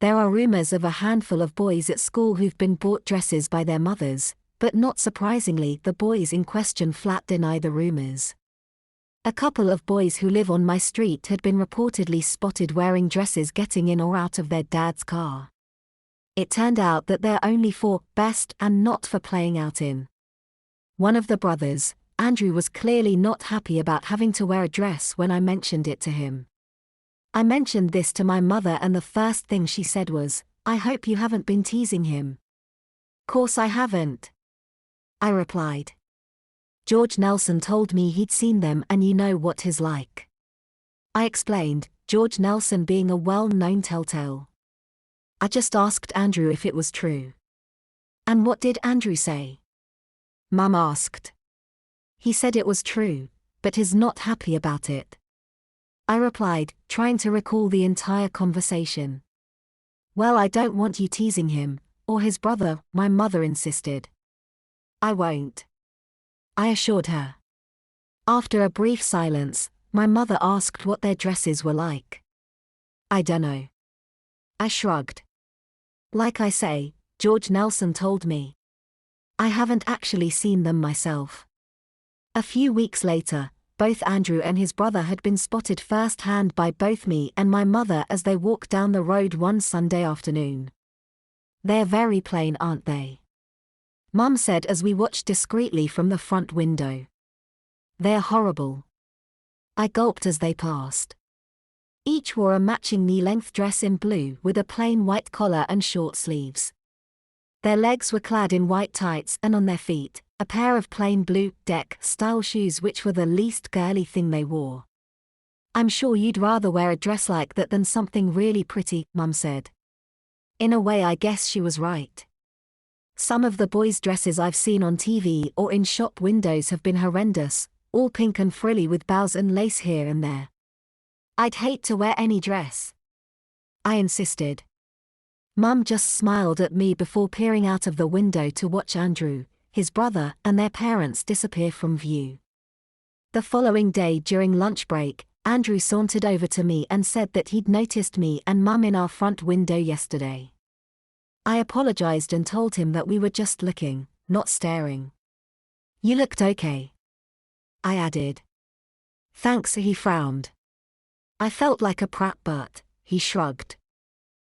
There are rumors of a handful of boys at school who've been bought dresses by their mothers, but not surprisingly, the boys in question flat deny the rumors. A couple of boys who live on my street had been reportedly spotted wearing dresses getting in or out of their dad's car. It turned out that they're only for best and not for playing out in. One of the brothers, Andrew, was clearly not happy about having to wear a dress when I mentioned it to him. I mentioned this to my mother and the first thing she said was, "I hope you haven't been teasing him." "Course I haven't," I replied. "George Nelson told me he'd seen them and you know what he's like." I explained, George Nelson being a well-known telltale. I just asked Andrew if it was true. "And what did Andrew say?" Mum asked. "He said it was true, but he's not happy about it." I replied, trying to recall the entire conversation. "Well, I don't want you teasing him, or his brother," my mother insisted. "I won't," I assured her. After a brief silence, my mother asked what their dresses were like. "I dunno," I shrugged. "Like I say, George Nelson told me. I haven't actually seen them myself." A few weeks later, both Andrew and his brother had been spotted firsthand by both me and my mother as they walked down the road one Sunday afternoon. "They're very plain, aren't they?" Mum said as we watched discreetly from the front window. "They're horrible." I gulped as they passed. Each wore a matching knee-length dress in blue with a plain white collar and short sleeves. Their legs were clad in white tights and on their feet, a pair of plain blue deck-style shoes which were the least girly thing they wore. "I'm sure you'd rather wear a dress like that than something really pretty," Mum said. In a way, I guess she was right. Some of the boys' dresses I've seen on TV or in shop windows have been horrendous, all pink and frilly with bows and lace here and there. "I'd hate to wear any dress," I insisted. Mum just smiled at me before peering out of the window to watch Andrew, his brother, and their parents disappear from view. The following day during lunch break, Andrew sauntered over to me and said that he'd noticed me and Mum in our front window yesterday. I apologized and told him that we were just looking, not staring. "You looked okay," I added. "Thanks," he frowned. I felt like a prat, but he shrugged.